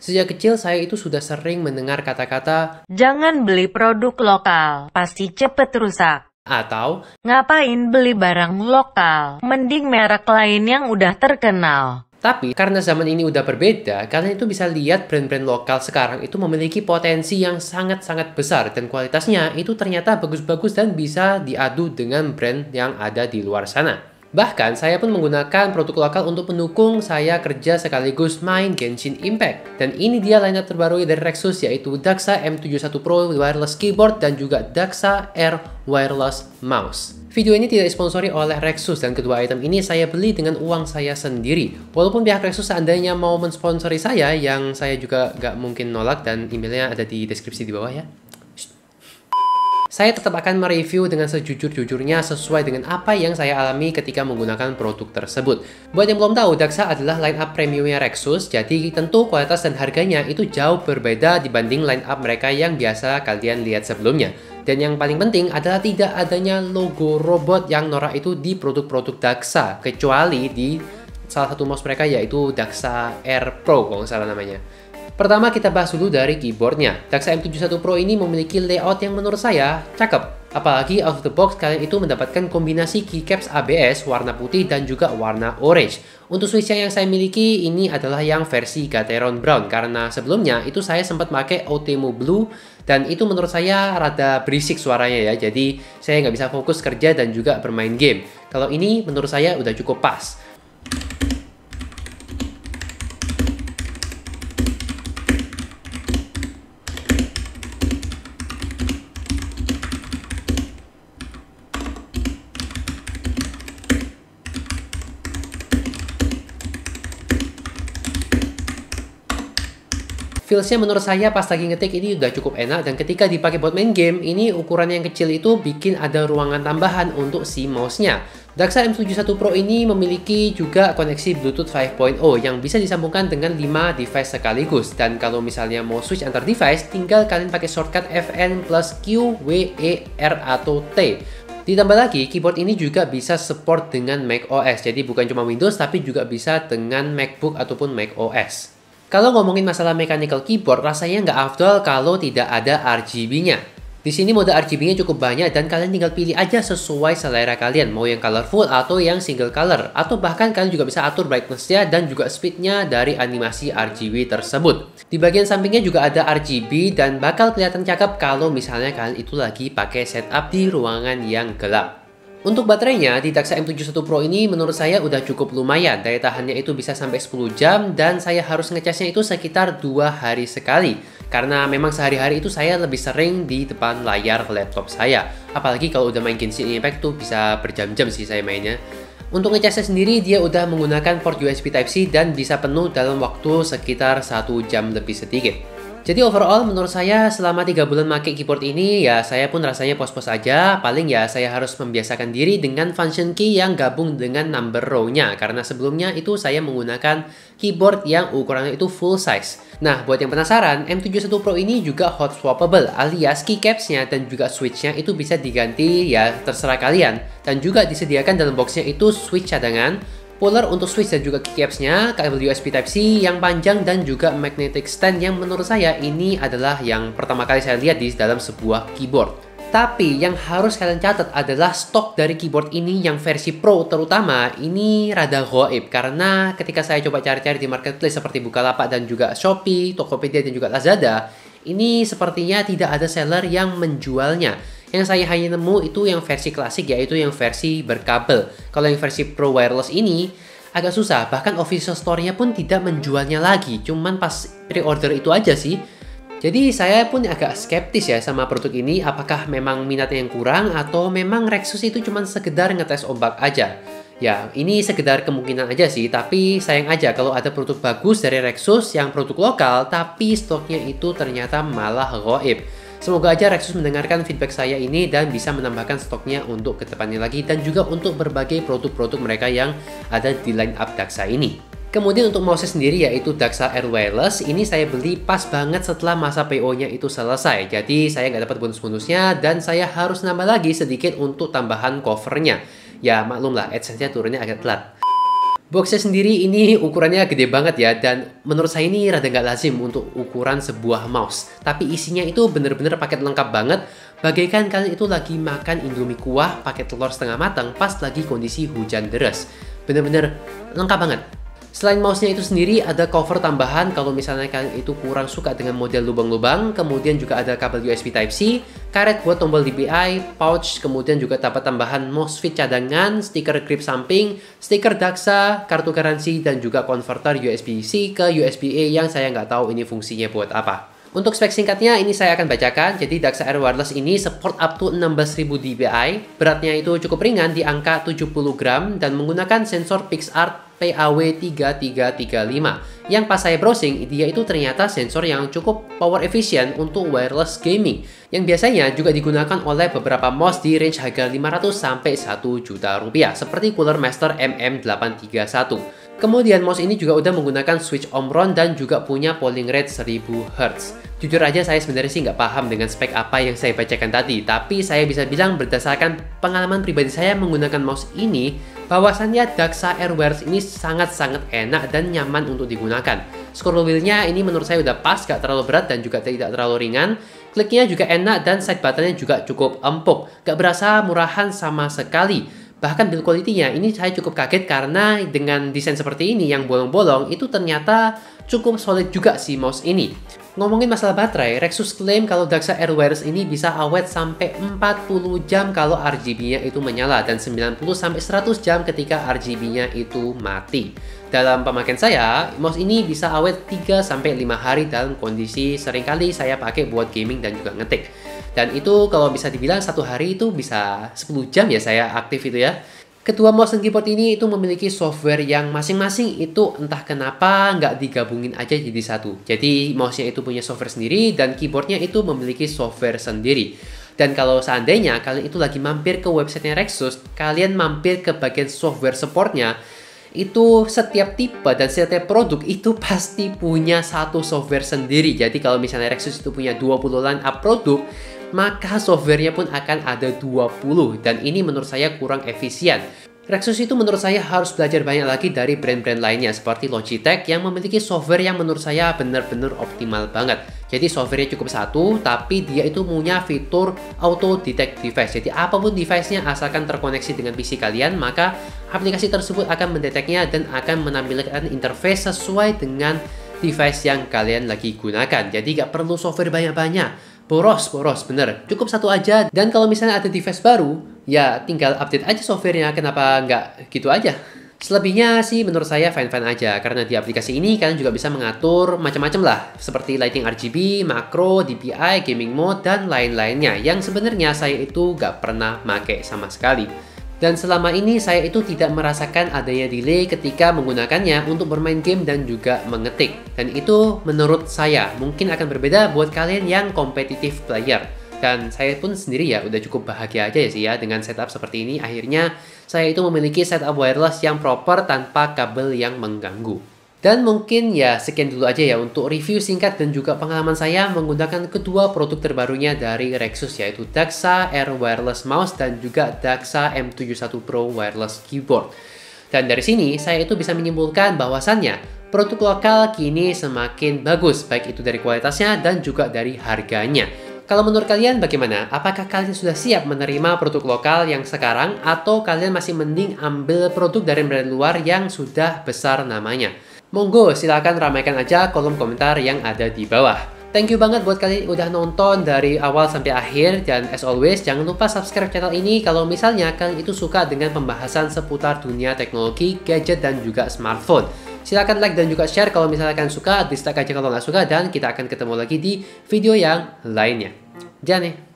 Sejak kecil saya itu sudah sering mendengar kata-kata Jangan beli produk lokal, pasti cepet rusak. atau Ngapain beli barang lokal? Mending merek lain yang udah terkenal. tapi karena zaman ini udah berbeda, kalian itu bisa lihat brand-brand lokal sekarang itu memiliki potensi yang sangat-sangat besar dan kualitasnya itu ternyata bagus-bagus dan bisa diadu dengan brand yang ada di luar sana. Bahkan saya pun menggunakan produk lokal untuk mendukung saya kerja sekaligus main Genshin Impact. Dan ini dia lineup terbaru dari Rexus yaitu Daxa M71 Pro Wireless Keyboard dan juga Daxa Air Wireless Mouse. Video ini tidak disponsori oleh Rexus dan kedua item ini saya beli dengan uang saya sendiri. Walaupun pihak Rexus seandainya mau mensponsori saya, yang saya juga gak mungkin nolak dan emailnya ada di deskripsi di bawah ya. Saya tetap akan mereview dengan sejujur-jujurnya sesuai dengan apa yang saya alami ketika menggunakan produk tersebut. Buat yang belum tahu, Daxa adalah line up premiumnya Rexus, jadi tentu kualitas dan harganya itu jauh berbeda dibanding line up mereka yang biasa kalian lihat sebelumnya. Dan yang paling penting adalah tidak adanya logo robot yang norak itu di produk-produk Daxa, kecuali di salah satu mouse mereka yaitu Daxa Air Pro kalau nggak salah namanya. Pertama kita bahas dulu dari keyboardnya. Daxa M71 Pro ini memiliki layout yang menurut saya cakep. Apalagi out of the box kalian itu mendapatkan kombinasi keycaps ABS warna putih dan juga warna orange. Untuk switch yang saya miliki ini adalah yang versi Gateron Brown karena sebelumnya itu saya sempat pakai Otemo Blue dan itu menurut saya rada berisik suaranya ya. Jadi saya nggak bisa fokus kerja dan juga bermain game. Kalau ini menurut saya udah cukup pas. Feelsnya menurut saya pas lagi ngetik ini udah cukup enak dan ketika dipakai buat main game, ini ukuran yang kecil itu bikin ada ruangan tambahan untuk si mouse-nya. Daxa M71 Pro ini memiliki juga koneksi Bluetooth 5.0 yang bisa disambungkan dengan 5 device sekaligus. Dan kalau misalnya mau switch antar device, tinggal kalian pakai shortcut Fn plus Q, W, E, R, atau T. Ditambah lagi, keyboard ini juga bisa support dengan macOS. Jadi bukan cuma Windows, tapi juga bisa dengan MacBook ataupun macOS. Kalau ngomongin masalah mechanical keyboard, rasanya nggak afdol kalau tidak ada RGB-nya. Di sini mode RGB-nya cukup banyak dan kalian tinggal pilih aja sesuai selera kalian, mau yang colorful atau yang single color, atau bahkan kalian juga bisa atur brightness-nya dan juga speed-nya dari animasi RGB tersebut. Di bagian sampingnya juga ada RGB dan bakal kelihatan cakep kalau misalnya kalian itu lagi pakai setup di ruangan yang gelap. Untuk baterainya, di Daxa M71 Pro ini menurut saya udah cukup lumayan. Daya tahannya itu bisa sampai 10 jam dan saya harus ngecasnya itu sekitar 2 hari sekali. Karena memang sehari-hari itu saya lebih sering di depan layar laptop saya. Apalagi kalau udah main Genshin Impact tuh bisa berjam-jam sih saya mainnya. Untuk ngecasnya sendiri dia udah menggunakan port USB Type-C dan bisa penuh dalam waktu sekitar 1 jam lebih sedikit. Jadi overall menurut saya selama 3 bulan pakai keyboard ini ya saya pun rasanya pos-pos aja. Paling ya saya harus membiasakan diri dengan function key yang gabung dengan number row-nya. Karena sebelumnya itu saya menggunakan keyboard yang ukurannya itu full size. Nah buat yang penasaran, M71 Pro ini juga hot swappable alias keycaps-nya dan juga switch-nya itu bisa diganti ya terserah kalian. Dan juga disediakan dalam box-nya itu switch cadangan, puller untuk switch dan juga keycaps-nya, kabel USB Type-C yang panjang dan juga magnetic stand yang menurut saya ini adalah yang pertama kali saya lihat di dalam sebuah keyboard. Tapi yang harus kalian catat adalah stok dari keyboard ini yang versi Pro terutama ini rada goib karena ketika saya coba cari-cari di marketplace seperti Bukalapak dan juga Shopee, Tokopedia dan juga Lazada, ini sepertinya tidak ada seller yang menjualnya. Yang saya hanya nemu itu yang versi klasik yaitu yang versi berkabel. Kalau yang versi Pro Wireless ini agak susah, bahkan official store-nya pun tidak menjualnya lagi, cuman pas pre-order itu aja sih. Jadi saya pun agak skeptis ya sama produk ini, apakah memang minatnya yang kurang atau memang Rexus itu cuma sekedar ngetes ombak aja. Ya, ini sekedar kemungkinan aja sih, tapi sayang aja kalau ada produk bagus dari Rexus yang produk lokal, tapi stoknya itu ternyata malah goib. Semoga aja Rexus mendengarkan feedback saya ini dan bisa menambahkan stoknya untuk kedepannya lagi dan juga untuk berbagai produk-produk mereka yang ada di line up Daxa ini. Kemudian untuk mouse sendiri yaitu Daxa Air Wireless, ini saya beli pas banget setelah masa PO-nya itu selesai. Jadi saya nggak dapat bonus-bonusnya dan saya harus nambah lagi sedikit untuk tambahan covernya. Ya maklum lah, AdSense-nya turunnya agak telat. Boxnya sendiri ini ukurannya gede banget ya, dan menurut saya ini rada nggak lazim untuk ukuran sebuah mouse. Tapi isinya itu bener-bener paket lengkap banget, bagaikan kalian itu lagi makan Indomie kuah pakai telur setengah matang pas lagi kondisi hujan deras. Bener-bener lengkap banget. Selain mouse-nya itu sendiri, ada cover tambahan kalau misalnya kalian itu kurang suka dengan model lubang-lubang. Kemudian juga ada kabel USB Type-C, karet buat tombol DPI, pouch, kemudian juga dapat tambahan mouse fit cadangan, stiker grip samping, stiker Daxa, kartu garansi, dan juga konverter USB-C ke USB-A yang saya nggak tahu ini fungsinya buat apa. Untuk spek singkatnya ini saya akan bacakan. Jadi Daxa Air Wireless ini support up to 16.000 dpi, beratnya itu cukup ringan di angka 70 gram dan menggunakan sensor PixArt PAW3335. Yang pas saya browsing, dia itu ternyata sensor yang cukup power efisien untuk wireless gaming, yang biasanya juga digunakan oleh beberapa mouse di range harga 500 sampai 1 juta rupiah, seperti Cooler Master MM831. Kemudian mouse ini juga udah menggunakan switch Omron dan juga punya polling rate 1000 Hz. Jujur aja saya sebenarnya sih nggak paham dengan spek apa yang saya bacakan tadi, tapi saya bisa bilang berdasarkan pengalaman pribadi saya menggunakan mouse ini, bahwasannya Daxa Air Wireless ini sangat-sangat enak dan nyaman untuk digunakan. Scroll wheel-nya ini menurut saya udah pas, gak terlalu berat dan juga tidak terlalu ringan. Kliknya juga enak dan side button-nya juga cukup empuk, gak berasa murahan sama sekali. Bahkan build quality-nya ini saya cukup kaget karena dengan desain seperti ini yang bolong-bolong itu ternyata cukup solid juga si mouse ini. Ngomongin masalah baterai, Rexus klaim kalau Daxa Air Wireless ini bisa awet sampai 40 jam kalau RGB-nya itu menyala dan 90 sampai 100 jam ketika RGB-nya itu mati. Dalam pemakaian saya, mouse ini bisa awet 3 sampai 5 hari dalam kondisi seringkali saya pakai buat gaming dan juga ngetik. Dan itu kalau bisa dibilang satu hari itu bisa 10 jam ya saya aktif itu ya. Kedua mouse dan keyboard ini itu memiliki software yang masing-masing itu entah kenapa nggak digabungin aja jadi satu. Jadi mouse-nya itu punya software sendiri dan keyboardnya itu memiliki software sendiri. Dan kalau seandainya kalian itu lagi mampir ke websitenya Rexus, kalian mampir ke bagian software supportnya, itu setiap tipe dan setiap produk itu pasti punya satu software sendiri. Jadi kalau misalnya Rexus itu punya 20 line up produk, maka softwarenya pun akan ada 20, dan ini menurut saya kurang efisien. Rexus itu menurut saya harus belajar banyak lagi dari brand-brand lainnya seperti Logitech yang memiliki software yang menurut saya benar-benar optimal banget. Jadi softwarenya cukup satu, tapi dia itu punya fitur auto detect device. Jadi apapun device-nya asalkan terkoneksi dengan PC kalian, maka aplikasi tersebut akan mendeteknya dan akan menampilkan interface sesuai dengan device yang kalian lagi gunakan. Jadi nggak perlu software banyak-banyak. Boros, bener. Cukup satu aja. Dan kalau misalnya ada device baru, ya tinggal update aja softwarenya. Kenapa nggak gitu aja? Selebihnya sih menurut saya fine-fine aja. Karena di aplikasi ini kalian juga bisa mengatur macam-macam lah. Seperti lighting RGB, makro, DPI, gaming mode, dan lain-lainnya. Yang sebenarnya saya itu nggak pernah pakai sama sekali. Dan selama ini saya itu tidak merasakan adanya delay ketika menggunakannya untuk bermain game dan juga mengetik. Dan itu menurut saya mungkin akan berbeda buat kalian yang competitive player. Dan saya pun sendiri ya udah cukup bahagia aja ya sih ya dengan setup seperti ini. Akhirnya saya itu memiliki setup wireless yang proper tanpa kabel yang mengganggu. Dan mungkin ya sekian dulu aja ya untuk review singkat dan juga pengalaman saya menggunakan kedua produk terbarunya dari Rexus, yaitu Daxa Air Wireless Mouse dan juga Daxa M71 Pro Wireless Keyboard. Dan dari sini saya itu bisa menyimpulkan bahwasannya produk lokal kini semakin bagus, baik itu dari kualitasnya dan juga dari harganya. Kalau menurut kalian bagaimana? Apakah kalian sudah siap menerima produk lokal yang sekarang atau kalian masih mending ambil produk dari brand luar yang sudah besar namanya? Monggo silakan ramaikan aja kolom komentar yang ada di bawah. Thank you banget buat kalian udah nonton dari awal sampai akhir, dan as always jangan lupa subscribe channel ini kalau misalnya kalian itu suka dengan pembahasan seputar dunia teknologi, gadget, dan juga smartphone. Silahkan like dan juga share kalau misalnya kalian suka, dislike aja kalau nggak suka, dan kita akan ketemu lagi di video yang lainnya. Jangan nih.